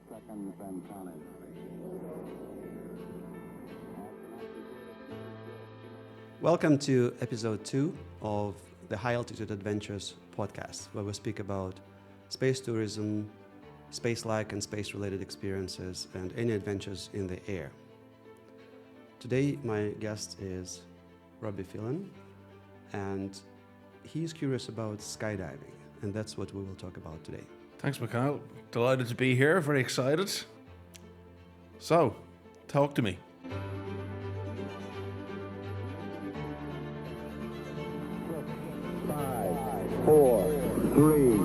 seconds and counting. Welcome to episode 2 of the High Altitude Adventures podcast, where we speak about space tourism, space-like and space-related experiences, and any adventures in the air. Today, my guest is Robbie Phelan, and he's curious about skydiving, and that's what we will talk about today. Thanks, Mikhail. Delighted to be here. Very excited. So, talk to me. Five, four, three,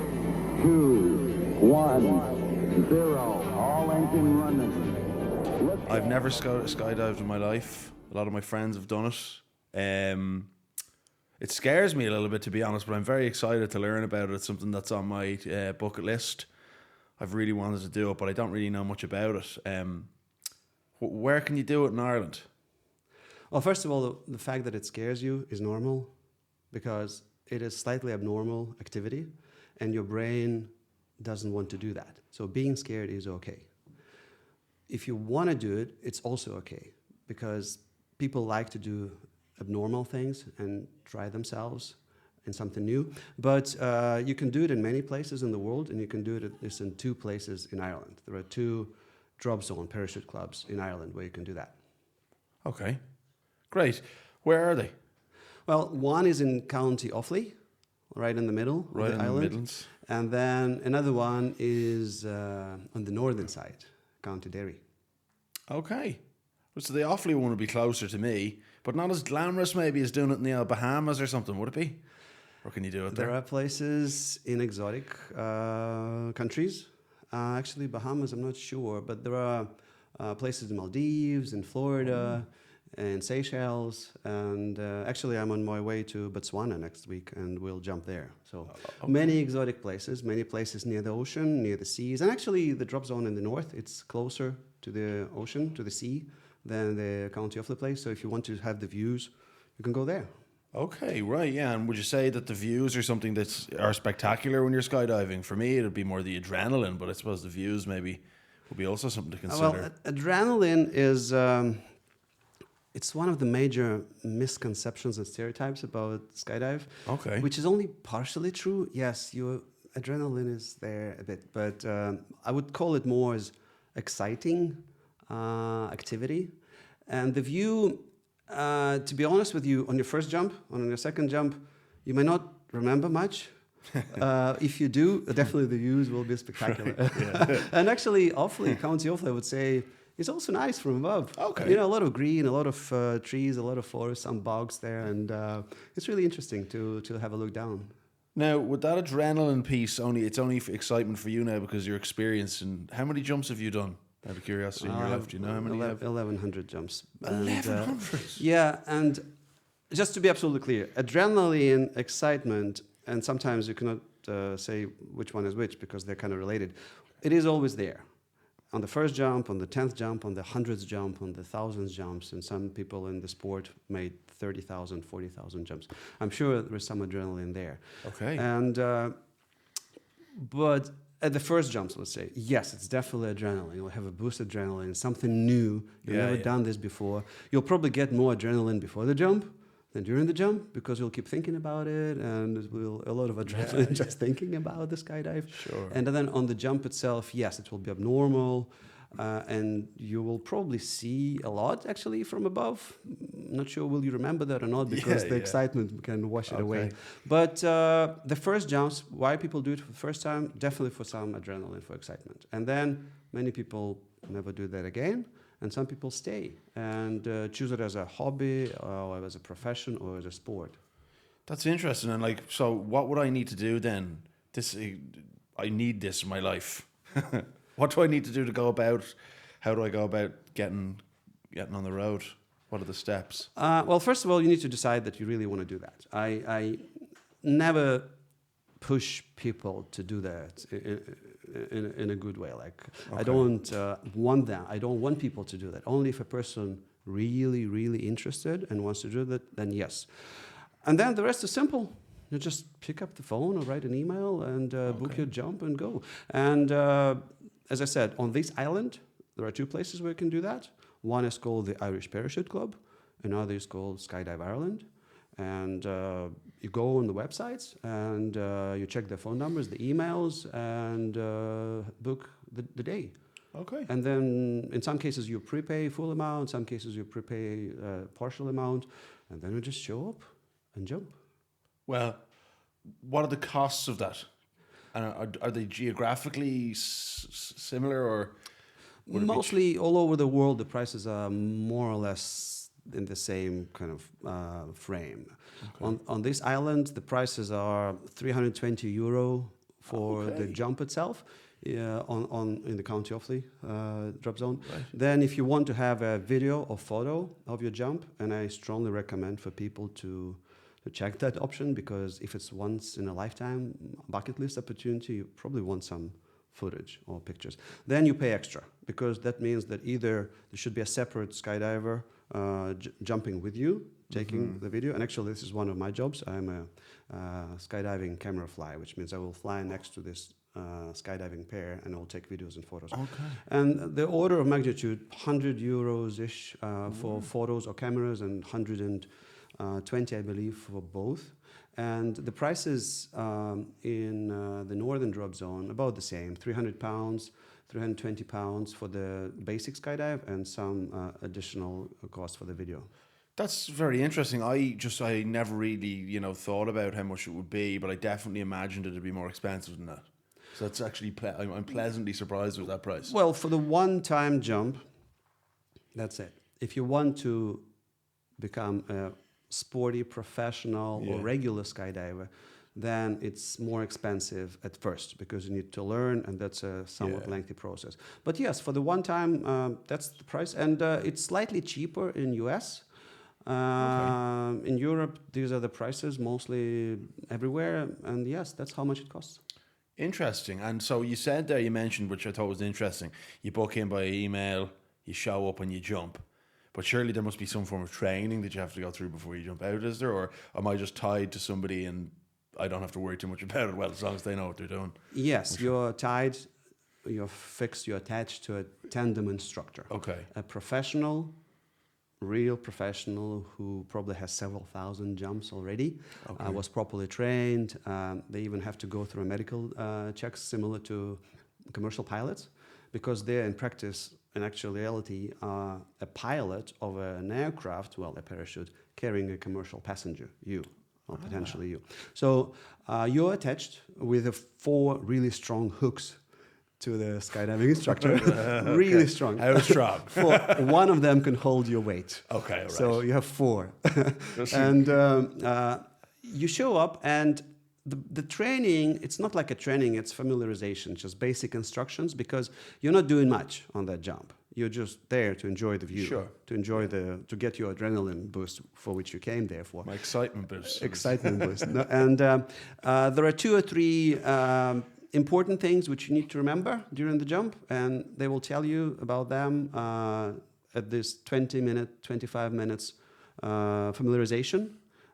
two, one, zero. All engine running. I've never skydived in my life. A lot of my friends have done it. It scares me a little bit, to be honest, but I'm very excited to learn about it. It's something that's on my bucket list. I've really wanted to do it, but I don't really know much about it. Where can you do it in Ireland? Well, first of all, the fact that it scares you is normal because it is slightly abnormal activity and your brain doesn't want to do that. So being scared is okay. If you want to do it, it's also okay because people like to do abnormal things and try themselves in something new. But you can do it in many places in the world, and you can do it at least in 2 places in Ireland. There are 2 drop zone parachute clubs in Ireland where you can do that. Okay, great. Where are they? Well, one is in County Offaly, right in the middle Right of the in island. the Midlands. And then another one is on the northern side, County Derry. Okay. So the Offaly one would be closer to me, but not as glamorous maybe as doing it in the Bahamas or something, would it be? Or can you do it there? There are places in exotic countries. Actually, Bahamas, I'm not sure, but there are places in Maldives, in Florida, and Seychelles. And actually, I'm on my way to Botswana next week, and we'll jump there. So many exotic places, many places near the ocean, near the seas. And actually, the drop zone in the north, it's closer to the ocean, to the sea, than the County Offaly place. So if you want to have the views, you can go there. Okay, right, yeah. And would you say that the views are something that are spectacular when you're skydiving? For me, it would be more the adrenaline, but I suppose the views maybe would be also something to consider. Well, adrenaline is it's one of the major misconceptions and stereotypes about skydive. Okay. Which is only partially true. Yes, your adrenaline is there a bit, but I would call it more as exciting activity. And the view, to be honest with you, on your first jump, on your second jump, you may not remember much. If you do, definitely the views will be spectacular. And actually, County Offaly, I would say, is also nice from above. Okay. You know, a lot of green, a lot of trees, a lot of forest, some bogs there, and it's really interesting to have a look down. Now, with that adrenaline piece, it's only for excitement for you now because you're experienced. And how many jumps have you done? Out of curiosity, in your life, do you know how many you have? 1,100 jumps. 1,100? Yeah, and just to be absolutely clear, adrenaline, excitement, and sometimes you cannot say which one is which because they're kind of related. It is always there. On the first jump, on the 10th jump, on the 100th jump, on the 1,000th jumps, and some people in the sport made 30,000, 40,000 jumps. I'm sure there is some adrenaline there. Okay. And, but at the first jumps, let's say, yes, it's definitely adrenaline. You'll have a boost of adrenaline, something new. You've never done this before. You'll probably get more adrenaline before the jump than during the jump because you'll keep thinking about it, and it will a lot of adrenaline just thinking about the skydive. Sure. And then on the jump itself, yes, it will be abnormal, and you will probably see a lot actually from above. Not sure will you remember that or not because the excitement can wash it away. But the first jumps, why people do it for the first time? Definitely for some adrenaline, for excitement. And then many people never do that again. And some people stay and choose it as a hobby or as a profession or as a sport. That's interesting. And so what would I need to do then? I need this in my life. What do I need to do to go about? How do I go about getting on the road? What are the steps? Well, first of all, you need to decide that you really want to do that. I never push people to do that in a good way. Like, okay. I don't want that. I don't want people to do that. Only if a person really, really interested and wants to do that, then yes. And then the rest is simple. You just pick up the phone or write an email and book your jump and go. And as I said, on this island, there are 2 places where you can do that. One is called the Irish Parachute Club. Another is called Skydive Ireland. And you go on the websites and you check the phone numbers, the emails, and book the day. Okay. And then in some cases you prepay full amount, some cases you prepay partial amount, and then you just show up and jump. Well, what are the costs of that? And are they geographically similar, or would it be Mostly all over the world, the prices are more or less in the same kind of frame. Okay. On this island, the prices are €320 for the Okay. jump itself. In the county of the drop zone. Right. Then if you want to have a video or photo of your jump, and I strongly recommend for people to check that option, because if it's once in a lifetime bucket list opportunity, you probably want some footage or pictures. Then you pay extra, because that means that either there should be a separate skydiver jumping with you, taking the video. And actually, this is one of my jobs. I'm a skydiving camera fly, which means I will fly next to this skydiving pair, and I'll take videos and photos. Okay. And the order of magnitude, €100-ish for photos or cameras, and 120, I believe, for both. And the prices in the northern drop zone, about the same, £300, £320 for the basic skydive, and some additional cost for the video. That's very interesting. I never really, thought about how much it would be, but I definitely imagined it'd be more expensive than that. So that's actually, I'm pleasantly surprised with that price. Well, for the one-time jump, that's it. If you want to become a sporty, professional, or regular skydiver, then it's more expensive at first, because you need to learn, and that's a somewhat lengthy process. But yes, for the one-time, that's the price. And it's slightly cheaper in US. In Europe, these are the prices mostly everywhere. And yes, that's how much it costs. Interesting. And so you mentioned, which I thought was interesting, you book in by email, you show up and you jump. But surely there must be some form of training that you have to go through before you jump out, is there? Or am I just tied to somebody and I don't have to worry too much about it? Well, as long as they know what they're doing. Yes, you're tied, you're fixed, you're attached to a tandem instructor. Okay. A professional, real professional, who probably has several thousand jumps already, was properly trained. They even have to go through a medical checks similar to commercial pilots, because they're in practice, in actual reality, a pilot of an aircraft, well, a parachute, carrying a commercial passenger, you, or potentially you. So you're attached with 4 really strong hooks to the skydiving instructor. Really strong. How strong? One of them can hold your weight. Okay, right. So you have 4. And you show up, and the training, it's not like a training, it's familiarization, just basic instructions, because you're not doing much on that jump. You're just there to enjoy the view, to enjoy to get your adrenaline boost for which you came there for. My excitement boost. Excitement boost. And there are 2 or 3 important things which you need to remember during the jump, and they will tell you about them at this 25 minutes familiarization.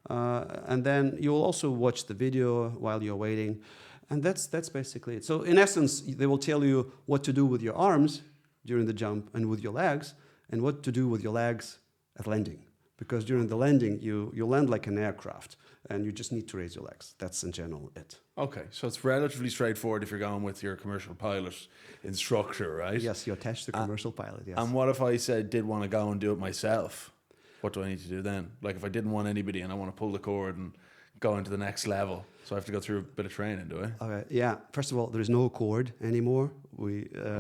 And then you'll also watch the video while you're waiting. And that's basically it. So in essence, they will tell you what to do with your arms during the jump and with your legs, and what to do with your legs at landing. Because during the landing, you land like an aircraft, and you just need to raise your legs. That's in general it. Okay, so it's relatively straightforward if you're going with your commercial pilot instructor, right? Yes, you're attached to commercial pilot, yes. And what if I did want to go and do it myself? What do I need to do then? Like if I didn't want anybody and I want to pull the cord and go into the next level, so I have to go through a bit of training, do I? Okay, yeah. First of all, there is no cord anymore.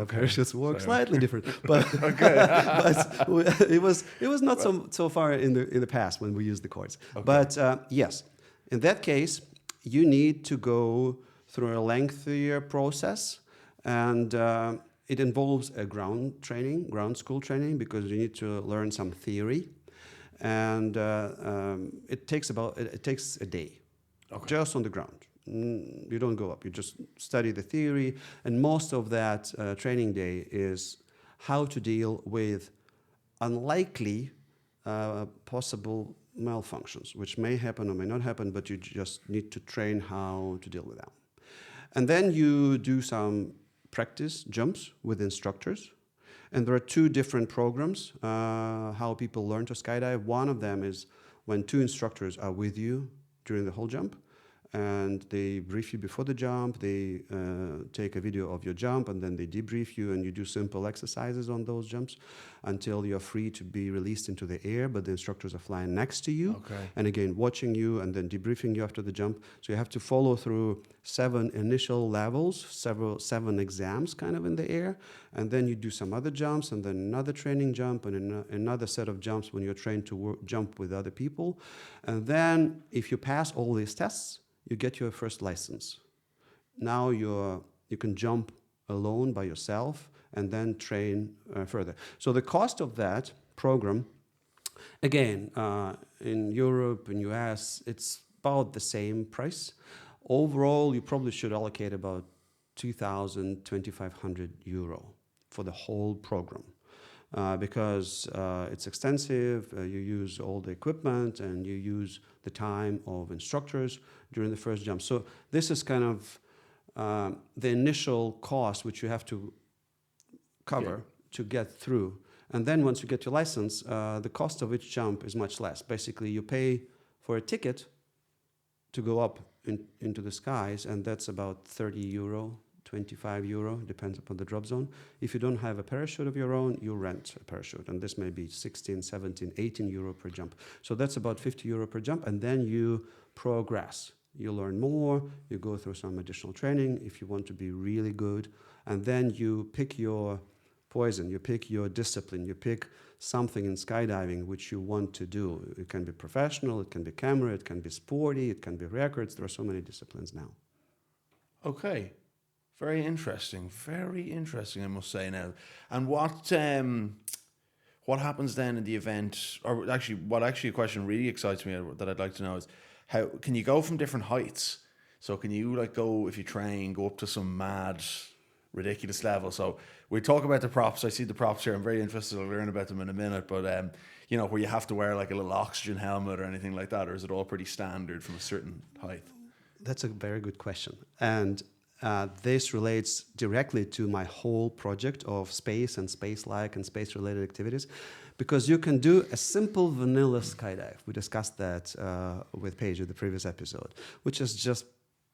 Parachutes work slightly different, but but it was not so far in the past when we used the cords. Okay. But yes, in that case, you need to go through a lengthier process, and it involves a ground school training, because you need to learn some theory, and it takes a day. Okay. Just on the ground. You don't go up. You just study the theory. And most of that training day is how to deal with unlikely possible malfunctions, which may happen or may not happen, but you just need to train how to deal with them. And then you do some practice jumps with instructors. And there are two different programs how people learn to skydive. One of them is when two instructors are with you during the whole jump, and they brief you before the jump, they take a video of your jump, and then they debrief you, and you do simple exercises on those jumps until you're free to be released into the air, but the instructors are flying next to you, and again, watching you and then debriefing you after the jump. So you have to follow through 7 initial levels, 7 exams kind of in the air, and then you do some other jumps, and then another training jump, and another set of jumps when you're trained to jump with other people. And then if you pass all these tests, you get your first license. Now you can jump alone by yourself and then train further. So the cost of that program, again, in Europe and US, it's about the same price. Overall, you probably should allocate about 2,000, 2,500 euro for the whole program. Because it's extensive, you use all the equipment, and you use the time of instructors during the first jump. So this is kind of the initial cost which you have to cover to get through. And then once you get your license, the cost of each jump is much less. Basically, you pay for a ticket to go up into the skies, and that's about 30 euro. 25 euro, depends upon the drop zone. If you don't have a parachute of your own, you rent a parachute, and this may be 16, 17, 18 euro per jump. So that's about 50 euro per jump, and then you progress. You learn more, you go through some additional training if you want to be really good, and then you pick your poison, you pick your discipline, you pick something in skydiving which you want to do. It can be professional, it can be camera, it can be sporty, it can be records. There are so many disciplines now. Okay. Very interesting, I must say now. And what happens then in the event, or actually a question really excites me that I'd like to know is, how can you go from different heights? So can you go, if you train, go up to some mad, ridiculous level? So we talk about the props. I see the props here. I'm very interested to learn about them in a minute. But where you have to wear like a little oxygen helmet or anything like that, or is it all pretty standard from a certain height? That's a very good question. And this relates directly to my whole project of space and space-like and space-related activities, because you can do a simple vanilla skydive. We discussed that with Paige in the previous episode, which is just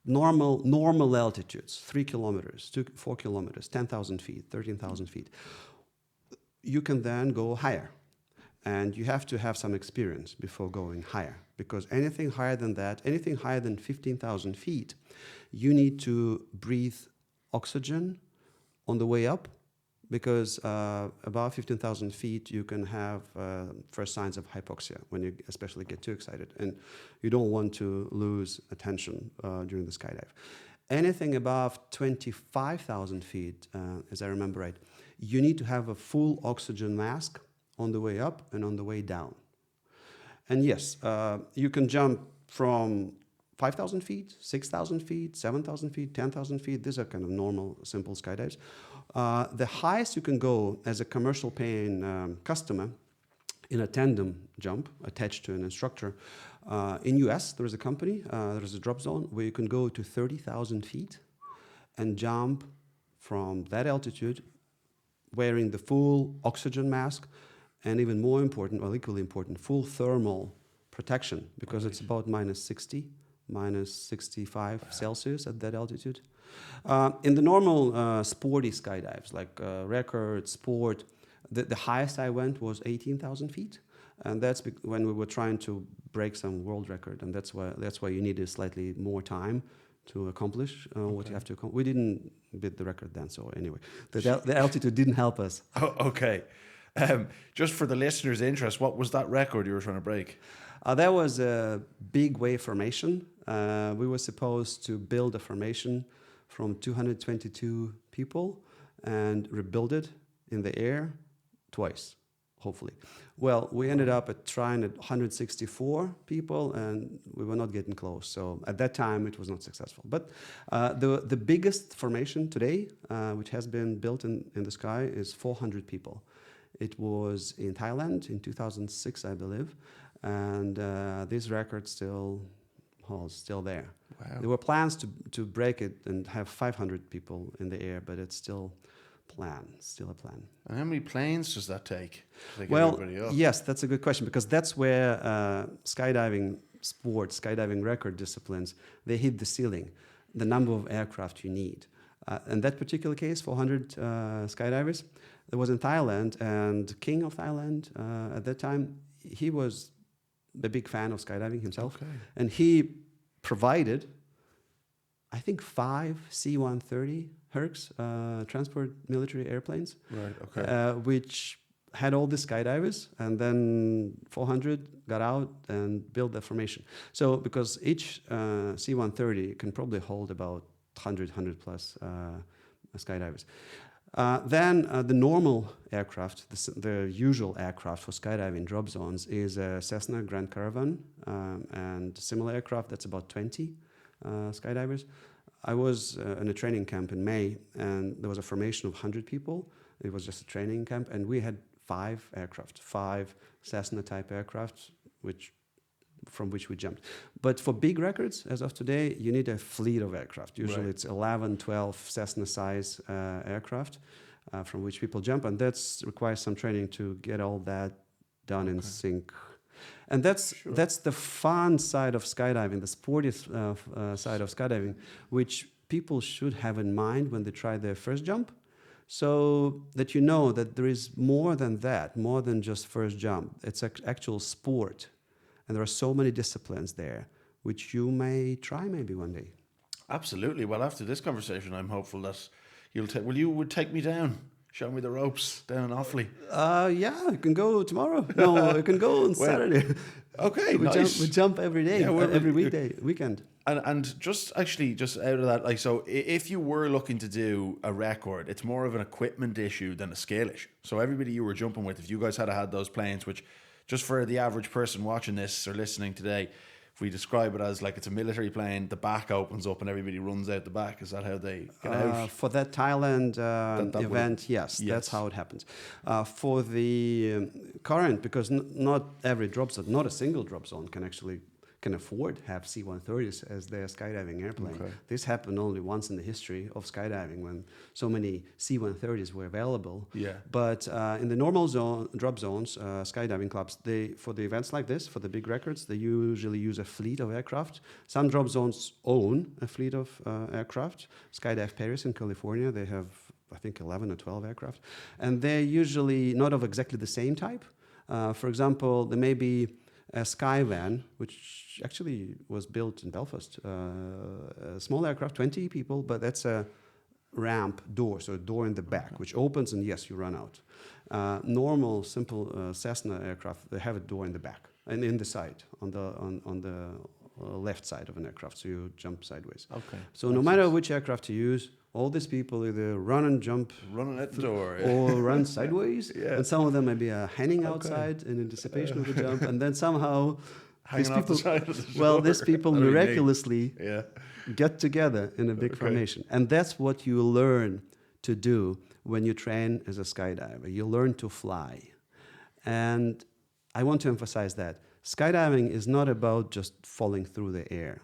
normal altitudes, 3 kilometers, 4 kilometers, 10,000 feet, 13,000 feet. You can then go higher, and you have to have some experience before going higher, because anything higher than that, anything higher than 15,000 feet, you need to breathe oxygen on the way up, because above 15,000 feet, you can have first signs of hypoxia when you especially get too excited, and you don't want to lose attention during the skydive. Anything above 25,000 feet, as I remember right, you need to have a full oxygen mask on the way up and on the way down. And yes, you can jump from 5,000 feet, 6,000 feet, 7,000 feet, 10,000 feet. These are kind of normal, simple skydives. The highest you can go as a commercial paying customer in a tandem jump attached to an instructor. In US, there is a company, there is a drop zone where you can go to 30,000 feet and jump from that altitude wearing the full oxygen mask, and even more important, or equally important, full thermal protection, because it's about minus 60, minus 65 Celsius at that altitude. In the normal sporty skydives, like record, sport, the highest I went was 18,000 feet. And that's when we were trying to break some world record, and that's why you needed slightly more time to accomplish what you have to accomplish. We didn't beat the record then, so anyway, the altitude didn't help us. Oh, okay. Just for the listeners' interest, what was that record you were trying to break? That was a big wave formation. We were supposed to build a formation from 222 people and rebuild it in the air twice, hopefully. Well, we ended up trying at 164 people, and we were not getting close. So at that time, it was not successful. But the biggest formation today, which has been built in the sky, is 400 people. It was in Thailand in 2006, I believe. And this record still halls still there. Wow. There were plans to break it and have 500 people in the air, but it's still a plan. And how many planes does that take to get Well, everybody up? yes, that's a good question, because that's where skydiving record disciplines, they hit the ceiling, the number of aircraft you need. In that particular case, 400 skydivers. It was in Thailand, and King of Thailand at that time, he was a big fan of skydiving himself. Okay. And he provided, I think, 5 C-130 Hercs transport military airplanes, Right, okay. which had all the skydivers, and then 400 got out and built the formation. So because each C-130 can probably hold about 100 plus skydivers. Then the normal aircraft, the usual aircraft for skydiving drop zones is a Cessna Grand Caravan, and similar aircraft, that's about 20 skydivers. I was in a training camp in May, and there was a formation of 100 people. It was just a training camp, and we had 5 aircraft, 5 Cessna type aircraft, from which we jumped. But for big records, as of today, you need a fleet of aircraft. Usually Right. it's 11, 12 Cessna size aircraft from which people jump, and that requires some training to get all that done in sync. And that's the fun side of skydiving, the sporty side of skydiving, which people should have in mind when they try their first jump, so that you know that there is more than that, more than just first jump. It's an actual sport. And there are so many disciplines there, which you may try maybe one day. Absolutely. Well, after this conversation, I'm hopeful that you would take me down, show me the ropes down in Offaly. Yeah, you can go tomorrow. No, you can go on Saturday. Okay, we nice. jump every day, every weekend. And just out of that, like, so if you were looking to do a record, it's more of an equipment issue than a skill issue. So everybody you were jumping with, if you guys had those planes, which just for the average person watching this or listening today, if we describe it as like it's a military plane, the back opens up and everybody runs out the back. Is that how they get out? For that Thailand event, yes, that's how it happens. For the current, because not every drop zone, not a single drop zone can afford to have C-130s as their skydiving airplane. Okay. This happened only once in the history of skydiving when so many C-130s were available. Yeah. But in the normal drop zones, skydiving clubs, for the events like this, for the big records, they usually use a fleet of aircraft. Some drop zones own a fleet of aircraft. Skydive Paris in California, they have, I think, 11 or 12 aircraft. And they're usually not of exactly the same type. For example, there may be a Skyvan, which actually was built in Belfast, a small aircraft, 20 people, but that's a ramp door, so a door in the back, which opens and yes, you run out. Normal, simple Cessna aircraft, they have a door in the back and in the side, on the left side of an aircraft, so you jump sideways. Okay. So no matter which aircraft you use, all these people either run and jump Running at the door. or run sideways, Yeah. and some of them maybe are hanging outside in anticipation of the jump, and then somehow Hanging off the side of the well, door. these people That'd be neat. miraculously Yeah. get together in a big formation, and that's what you learn to do when you train as a skydiver. You learn to fly, and I want to emphasize that skydiving is not about just falling through the air.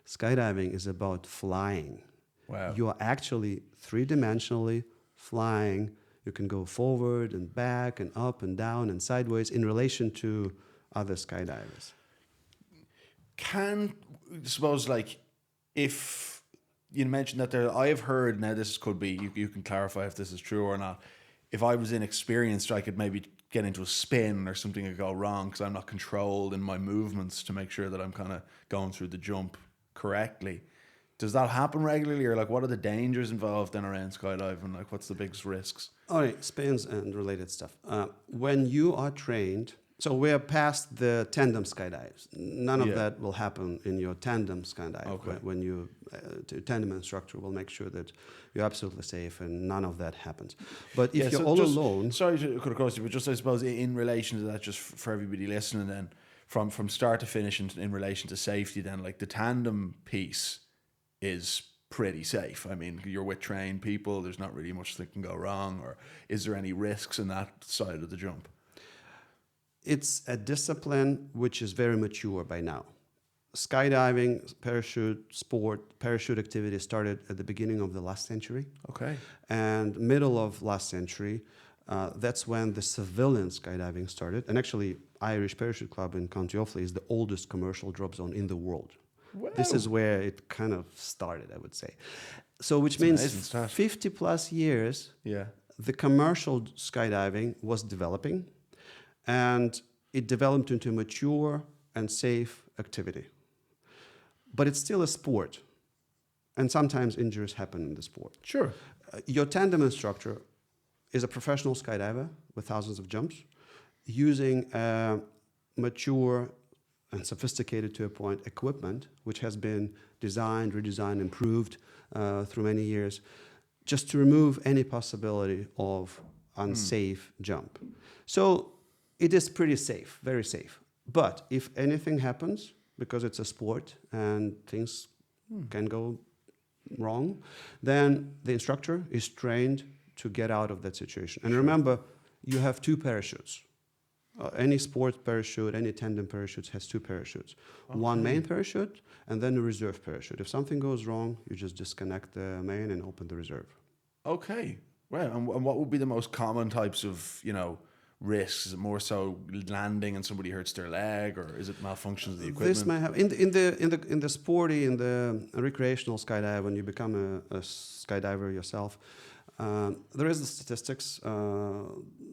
Skydiving is about flying. Wow. You are actually three-dimensionally flying. You can go forward and back and up and down and sideways in relation to other skydivers. Suppose, like, if you mentioned that there, I have heard, now this could be, you can clarify if this is true or not, if I was inexperienced, I could maybe get into a spin or something could go wrong because I'm not controlled in my movements to make sure that I'm kind of going through the jump correctly. Does that happen regularly, or like what are the dangers involved then around skydiving? Like what's the biggest risks? All right, spins and related stuff. When you are trained, so we're past the tandem skydives. None of that will happen in your tandem skydive. Okay. When you, tandem instructor will make sure that you're absolutely safe and none of that happens. But if you're all alone... Sorry to cut across you, but just I suppose in relation to that, just for everybody listening then, from start to finish in relation to safety then, like the tandem piece is pretty safe. I mean, you're with trained people, there's not really much that can go wrong, or is there any risks in that side of the jump? It's a discipline which is very mature by now. skydiving, parachute activity started at the beginning of the last century. Okay. And middle of last century, that's when the civilian skydiving started. And actually, Irish Parachute Club in County Offaly is the oldest commercial drop zone in the world. Wow. This is where it kind of started, I would say. So which That's an amazing means start. 50 plus years, Yeah. the commercial skydiving was developing, and it developed into a mature and safe activity. But it's still a sport, and sometimes injuries happen in the sport. Sure. Your tandem instructor is a professional skydiver with thousands of jumps, using mature and sophisticated to a point equipment, which has been designed, redesigned, improved through many years, just to remove any possibility of unsafe jump. So it is pretty safe, very safe. But if anything happens, because it's a sport and things can go wrong, then the instructor is trained to get out of that situation. And remember, you have two parachutes. Any sport parachute, any tandem parachute has two parachutes. Okay. One main parachute and then a reserve parachute. If something goes wrong, you just disconnect the main and open the reserve. Okay. Well, and what would be the most common types of, risks? Is it more so landing and somebody hurts their leg, or is it malfunctions of the equipment? This may have in the sporty, in the recreational skydive, when you become a skydiver yourself. There is the statistics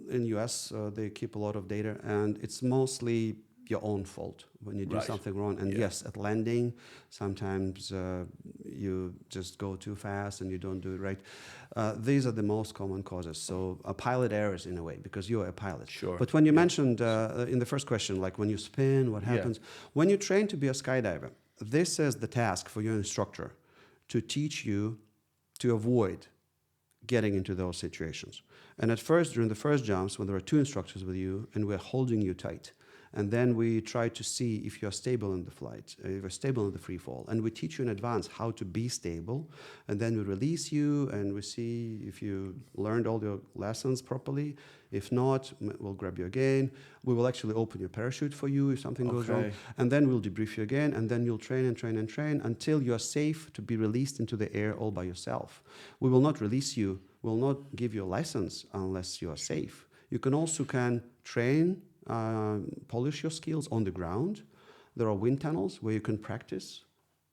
in US. They keep a lot of data, and it's mostly your own fault when you do something wrong. And yes, at landing, sometimes you just go too fast and you don't do it right. These are the most common causes. So pilot errors in a way, because you're a pilot. Sure. But when you mentioned in the first question, like when you spin, what happens? When you train to be a skydiver, this is the task for your instructor, to teach you to avoid getting into those situations. And at first, during the first jumps, when there are two instructors with you and we're holding you tight, and then we try to see if you're stable in the flight, if you're stable in the free fall, and we teach you in advance how to be stable, and then we release you and we see if you learned all your lessons properly. If not, we'll grab you again. We will actually open your parachute for you if something goes wrong, and then we'll debrief you again, and then you'll train and train and train until you're safe to be released into the air all by yourself. We will not release you, we will not give you a license unless you are safe. You can also train, polish your skills on the ground. There are wind tunnels where you can practice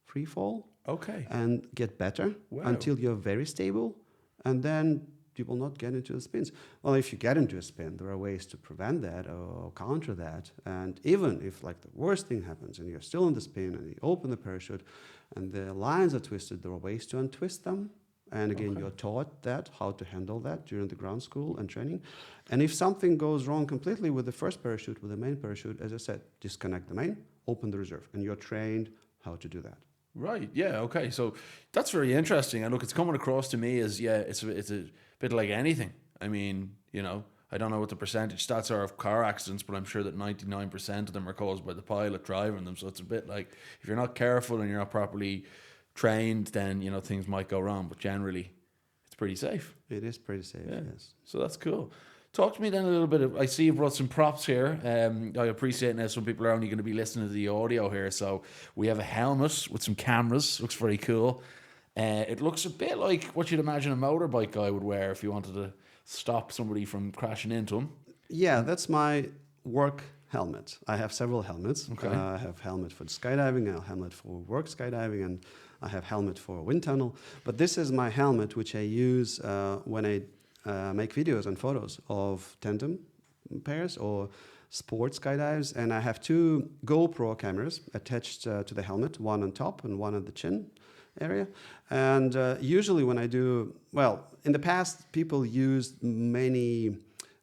free fall and get better until you're very stable, and then you will not get into the spins. Well, if you get into a spin, there are ways to prevent that or counter that. And even if like the worst thing happens and you're still in the spin and you open the parachute and the lines are twisted, there are ways to untwist them. And again, you're taught how to handle that during the ground school and training. And if something goes wrong completely with the first parachute, with the main parachute, as I said, disconnect the main, open the reserve, and you're trained how to do that. Right. Yeah. Okay. So that's very interesting. And look, it's coming across to me as it's a bit like anything. I mean, I don't know what the percentage stats are of car accidents, but I'm sure that 99% of them are caused by the pilot driving them. So it's a bit like if you're not careful and you're not properly trained, then things might go wrong, but generally it's pretty safe. It is pretty safe. Yes. So that's cool. Talk to me then a little bit. I see you brought some props here. I appreciate now some people are only going to be listening to the audio here. So we have a helmet with some cameras. Looks very cool. It looks a bit like what you'd imagine a motorbike guy would wear if you wanted to stop somebody from crashing into him. Yeah, that's my work helmet. I have several helmets. Okay. I have helmet for skydiving, I have helmet for work skydiving, and I have helmet for a wind tunnel. But this is my helmet, which I use when I make videos and photos of tandem pairs or sport skydives. And I have two GoPro cameras attached to the helmet, one on top and one on the chin area. And usually when I do, in the past, people used many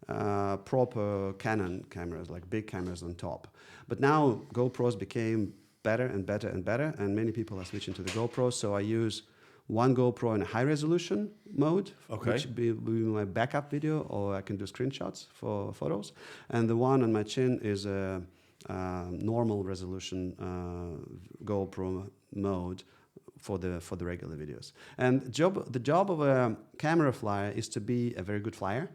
proper Canon cameras, like big cameras on top. But now GoPros became better and better and better, and many people are switching to the GoPro. So I use one GoPro in a high resolution mode, which will be my backup video, or I can do screenshots for photos. And the one on my chin is a normal resolution GoPro mode for the regular videos. And the job of a camera flyer is to be a very good flyer,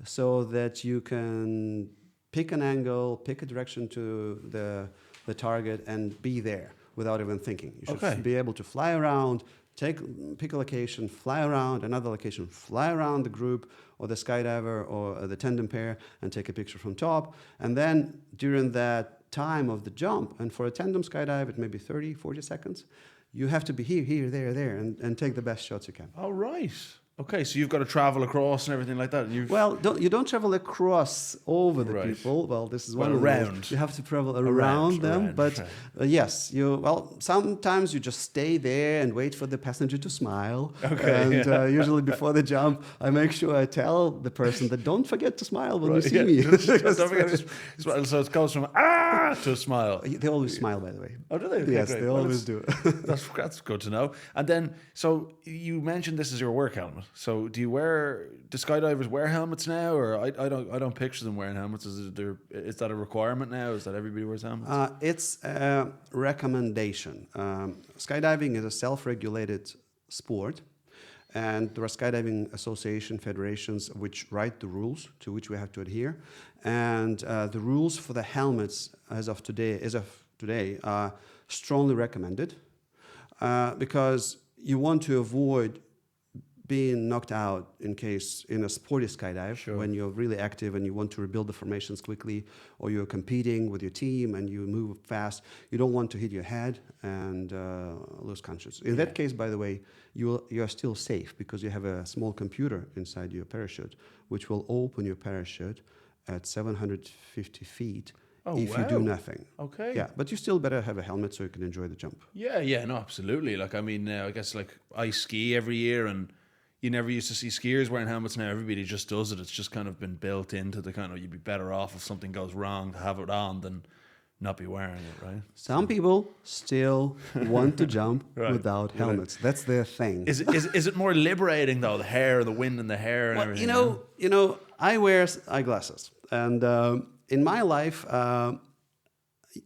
so that you can pick an angle, pick a direction to the target, and be there. without even thinking. You should Okay. be able to fly around, pick a location, fly around another location, fly around the group or the skydiver or the tandem pair and take a picture from top. And then during that time of the jump, and for a tandem skydive, it may be 30, 40 seconds, you have to be here, there, and take the best shots you can. Oh, right. Okay, so you've got to travel across and everything like that. And Well, you don't travel across over the Right. people. Well, this is Well, one of the rules. around. You have to travel around them. around, But right. yes, sometimes you just stay there and wait for the passenger to smile. Okay, And yeah. usually before the jump, I make sure I tell the person that don't forget to smile when you Right, see yeah. me. Don't forget to smile. So it goes from to a smile. They always smile, by the way. Oh, do they? Okay, Yes, great. they Well, always do. That's good to know. And then, so you mentioned this is your work helmet. So do skydivers wear helmets now, or I don't picture them wearing helmets? Is that a requirement now? Is that everybody wears helmets? It's a recommendation. Skydiving is a self-regulated sport, and there are skydiving association federations which write the rules to which we have to adhere. And the rules for the helmets as of today are strongly recommended because you want to avoid being knocked out in a sporty skydive when you're really active and you want to rebuild the formations quickly, or you're competing with your team and you move fast. You don't want to hit your head and lose conscious. In that case, by the way, you are still safe because you have a small computer inside your parachute, which will open your parachute at 750 feet if you do nothing. Okay. Yeah, but you still better have a helmet so you can enjoy the jump. Yeah, no, absolutely. Like, I mean, I guess like I ski every year, and you never used to see skiers wearing helmets. Now everybody just does it. It's just kind of been built into the kind of, you'd be better off if something goes wrong to have it on than not be wearing it, right? Some people still want to jump Right. without helmets. That's their thing. Is it more liberating though? The hair, the wind in the hair, and Well, everything. you know, I wear eyeglasses, and in my life, I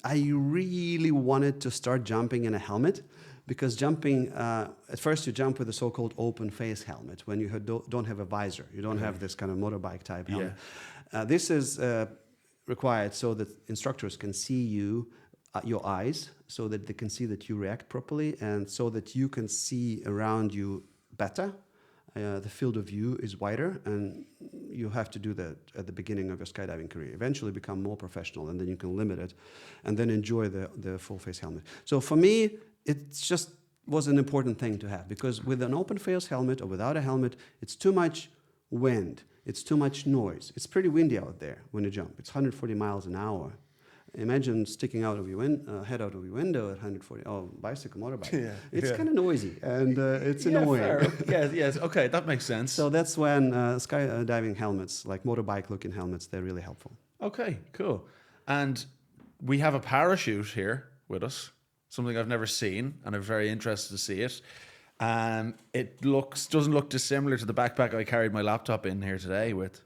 really wanted to start jumping in a helmet. Because jumping, at first you jump with a so-called open face helmet when you don't have a visor. You don't have this kind of motorbike type helmet. This is required so that instructors can see your eyes, so that they can see that you react properly, and so that you can see around you better. The field of view is wider, and you have to do that at the beginning of your skydiving career. Eventually become more professional, and then you can limit it, and then enjoy the full face helmet. So for me, it just was an important thing to have, because with an open face helmet or without a helmet, it's too much wind, it's too much noise. It's pretty windy out there when you jump. It's 140 miles an hour. Imagine sticking out of your head out of your window at 140. Oh, bicycle, motorbike. It's kind of noisy, and it's annoying. Yes. Okay, that makes sense. So that's when skydiving helmets, like motorbike-looking helmets, they're really helpful. Okay, cool. And we have a parachute here with us, something I've never seen, and I'm very interested to see it. It doesn't look dissimilar to the backpack I carried my laptop in here today with,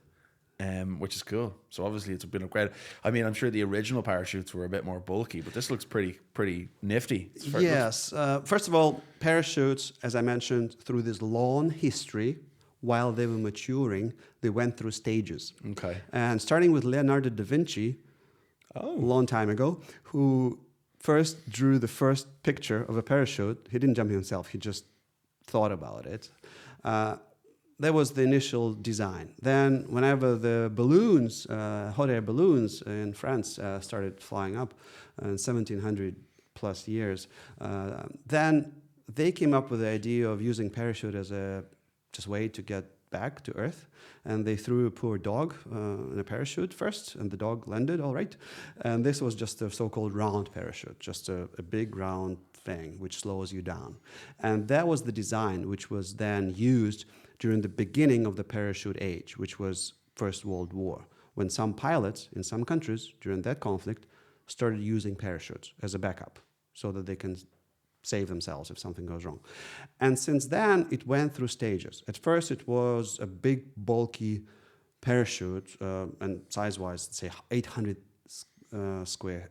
which is cool. So obviously it's been upgraded. I mean, I'm sure the original parachutes were a bit more bulky, but this looks pretty nifty. Yes. First of all, parachutes, as I mentioned, through this long history, while they were maturing, they went through stages. Okay. And starting with Leonardo da Vinci, a long time ago, who first drew the first picture of a parachute. He didn't jump himself. He just thought about it. That was the initial design. Then whenever the balloons, hot air balloons in France started flying up in 1700 plus years, then they came up with the idea of using parachute as a just way to get back to Earth. And they threw a poor dog in a parachute first, and the dog landed all right. And this was just a so-called round parachute, just a big round thing which slows you down. And that was the design which was then used during the beginning of the parachute age, which was First World War, when some pilots in some countries during that conflict started using parachutes as a backup so that they can save themselves if something goes wrong. And since then, it went through stages. At first, it was a big, bulky parachute, and size-wise, say 800 square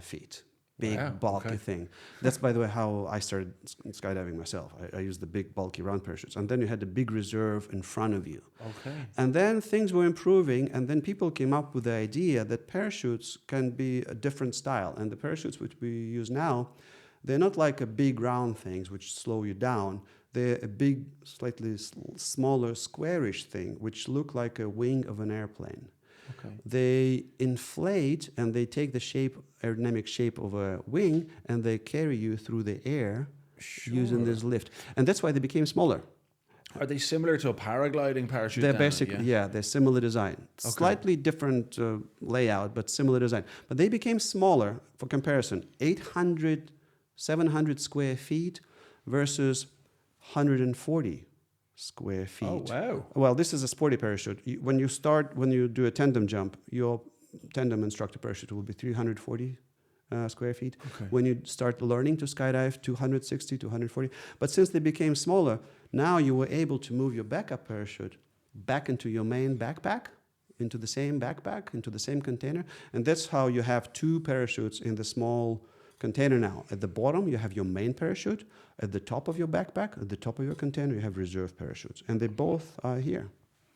feet. Big, bulky thing. That's, by the way, how I started skydiving myself. I used the big, bulky round parachutes. And then you had the big reserve in front of you. Okay. And then things were improving, and then people came up with the idea that parachutes can be a different style. And the parachutes which we use now, They're not like a big round things which slow you down. They're a big, slightly smaller, squarish thing which look like a wing of an airplane. Okay. They inflate and they take the aerodynamic shape of a wing, and they carry you through the air using this lift. And that's why they became smaller. Are they similar to a paragliding parachute? They're then? basically, they're similar design. Okay. Slightly different layout, but similar design. But they became smaller, for comparison, 800, 700 square feet versus 140 square feet. Oh, wow. Well, this is a sporty parachute. When you do a tandem jump, your tandem instructor parachute will be 340 square feet. Okay. When you start learning to skydive, 260, 240. But since they became smaller, now you were able to move your backup parachute back into your main backpack, into the same backpack, into the same container. And that's how you have two parachutes in the small container now. At the bottom, you have your main parachute. At the top of your backpack, at the top of your container, you have reserve parachutes. And they both are here.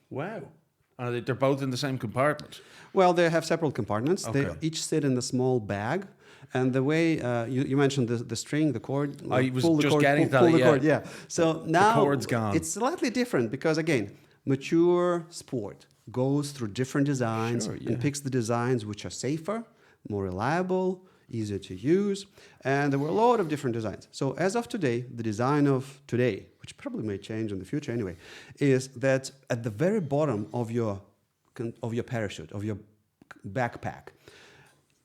Wow. And they're both in the same compartment? Well, they have separate compartments. Okay. They each sit in a small bag. And the way you mentioned the string, the cord. I was pull the just cord, getting pull, to pull that, the cord, yeah. So now cord's gone. it's slightly different because, again, mature sport goes through different designs and picks the designs which are safer, more reliable, easier to use. And there were a lot of different designs. So as of today, the design of today, which probably may change in the future anyway, is that at the very bottom of your parachute, of your backpack,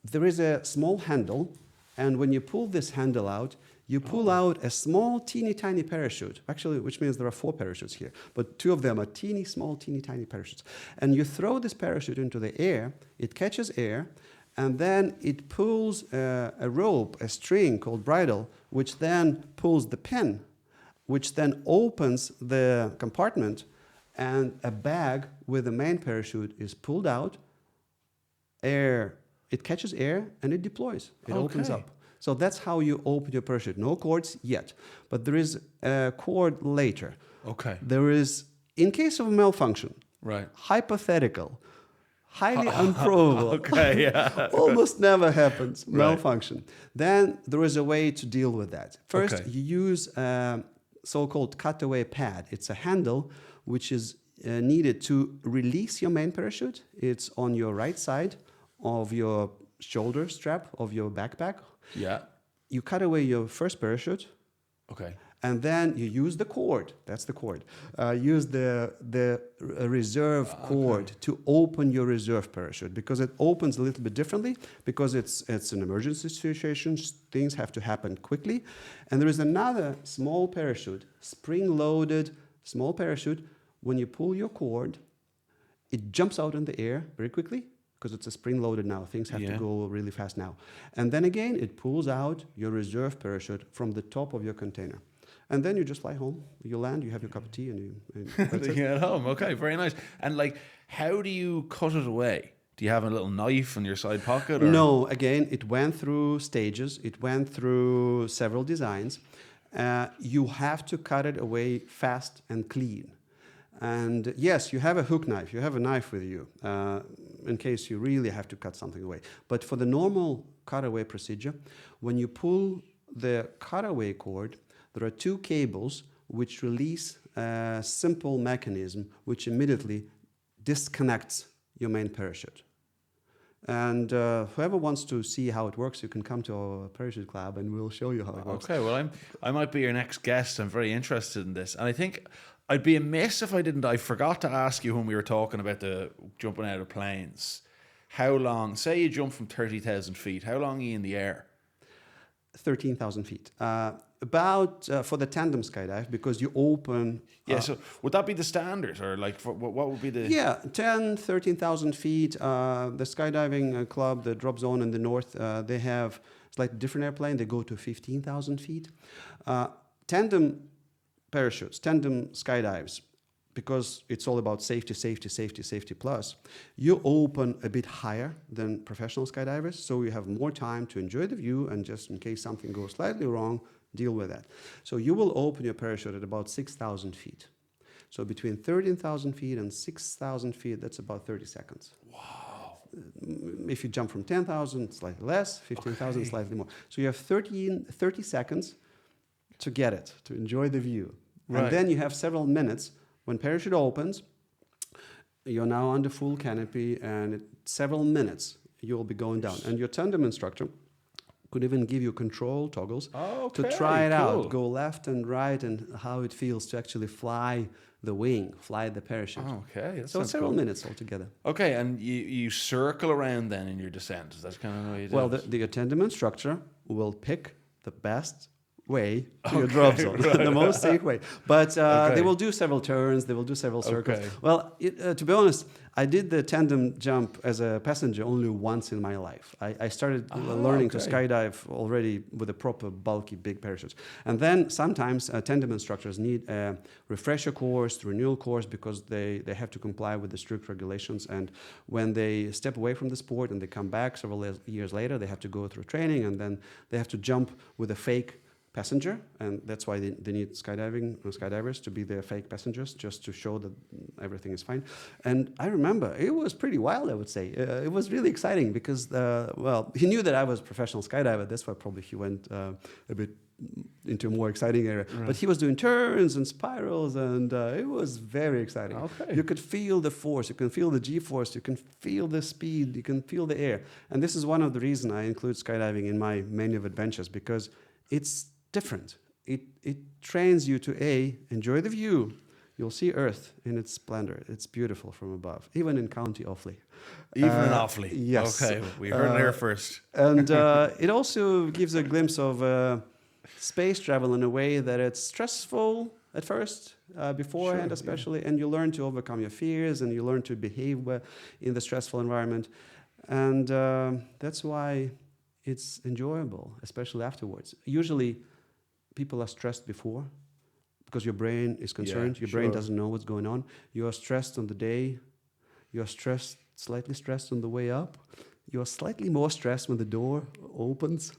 there is a small handle, and when you pull this handle out, you pull out a small, teeny tiny parachute, actually, which means there are 4 parachutes here, but 2 of them are teeny, small, teeny tiny parachutes. And you throw this parachute into the air, it catches air, and then it pulls a rope, a string called bridle, which then pulls the pin, which then opens the compartment, and a bag with the main parachute is pulled out, it catches air, and it deploys. It opens up. So that's how you open your parachute. No cords yet, but there is a cord later. Okay. There is, in case of a malfunction, Right. hypothetical, highly unprobable, Okay, yeah. almost never happens, malfunction. Then there is a way to deal with that. First, Okay. you use a so-called cutaway pad. It's a handle which is needed to release your main parachute. It's on your right side of your shoulder strap of your backpack. Yeah. You cut away your first parachute, Okay. and then you use the cord. That's the cord. Use the reserve cord to open your reserve parachute, because it opens a little bit differently, because it's an emergency situation. Things have to happen quickly. And there is another small parachute, spring-loaded small parachute. When you pull your cord, it jumps out in the air very quickly, because it's a spring-loaded now. Things have to go really fast now. And then again, it pulls out your reserve parachute from the top of your container. And then you just fly home. You land, you have your cup of tea, and that's it. You get home. Okay, very nice. And like, how do you cut it away? Do you have a little knife in your side pocket? Or? No, again, it went through stages. It went through several designs. You have to cut it away fast and clean. And yes, you have a hook knife. You have a knife with you in case you really have to cut something away. But for the normal cutaway procedure, when you pull the cutaway cord, there are 2 cables which release a simple mechanism which immediately disconnects your main parachute. And whoever wants to see how it works, you can come to our parachute club and we'll show you how it works. Okay, well, I might be your next guest. I'm very interested in this. And I think I'd be amiss if I didn't. I forgot to ask you when we were talking about the jumping out of planes. How long, say you jump from 30,000 feet, how long are you in the air? 13,000 feet. About for the tandem skydive, because you open... So would that be the standard, or like what would be the... Yeah, 13,000 feet. The skydiving club, the drop zone in the north, they have slightly different airplane. They go to 15,000 feet. Tandem parachutes, tandem skydives, because it's all about safety, safety, safety, safety plus, you open a bit higher than professional skydivers, so you have more time to enjoy the view, and just in case something goes slightly wrong, deal with that. So you will open your parachute at about 6,000 feet. So between 13,000 feet and 6,000 feet, that's about 30 seconds. Wow. if you jump from 10,000, slightly less, 15,000, slightly more. So you have 30 seconds to get it, to enjoy the view. Right. And then you have several minutes. When parachute opens, you're now under full canopy, and in several minutes, you'll be going down. And your tandem instructor could even give you control toggles to try it out, go left and right, and how it feels to actually fly the wing, fly the parachute. Okay. So it's several minutes altogether. Okay, and you circle around then in your descent. Is that kind of how you do Well, it? the tandem instructor will pick the best way to your drop zone, the most safe way. But they will do several turns, they will do several circles. Okay. Well, to be honest, I did the tandem jump as a passenger only once in my life. I started learning to skydive already with a proper bulky big parachute. And then sometimes tandem instructors need a refresher course, renewal course, because they have to comply with the strict regulations. And when they step away from the sport and they come back several years later, they have to go through training, and then they have to jump with a fake passenger, and that's why they need skydivers to be their fake passengers, just to show that everything is fine. And I remember it was pretty wild, I would say. It was really exciting because, well, he knew that I was a professional skydiver. That's why probably he went a bit into a more exciting area. Right. But he was doing turns and spirals, and it was very exciting. Okay. You could feel the force, you can feel the G-force, you can feel the speed, you can feel the air. And this is one of the reasons I include skydiving in my menu of adventures, because it's different. It trains you to enjoy the view. You'll see Earth in its splendor. It's beautiful from above, even in County Offaly. Even in Offaly. Yes. Okay, we heard it here first. And it also gives a glimpse of space travel in a way that it's stressful at first, beforehand especially, and you learn to overcome your fears, and you learn to behave in the stressful environment. And that's why it's enjoyable, especially afterwards. Usually, people are stressed before because your brain is concerned. Your brain doesn't know what's going on. You are stressed on the day. You are slightly stressed on the way up. You are slightly more stressed when the door opens.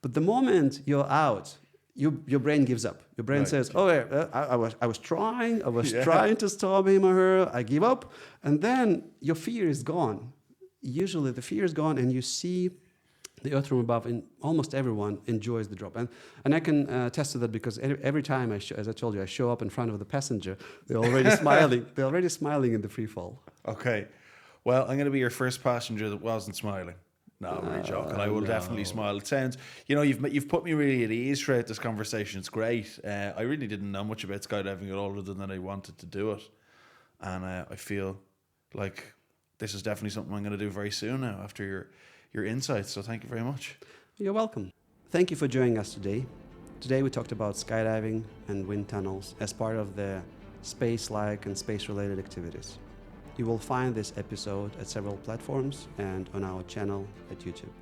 But the moment you're out, your brain gives up. Your brain says, "Oh, I was trying to stop him or her. I give up," and then your fear is gone. Usually, the fear is gone, and you see the earth from above, and almost everyone enjoys the drop. And I can attest to that, because every time, as I told you, I show up in front of the passenger, they're already smiling. They're already smiling in the free fall. Okay. Well, I'm going to be your first passenger that wasn't smiling. No, I'm really joking. I will definitely smile. It sounds, you've put me really at ease throughout this conversation. It's great. I really didn't know much about skydiving at all, other than that I wanted to do it. And I feel like this is definitely something I'm going to do very soon now, after your insights. So thank you very much. You're welcome. Thank you for joining us today. Today we talked about skydiving and wind tunnels as part of the space-like and space-related activities. You will find this episode at several platforms and on our channel at YouTube.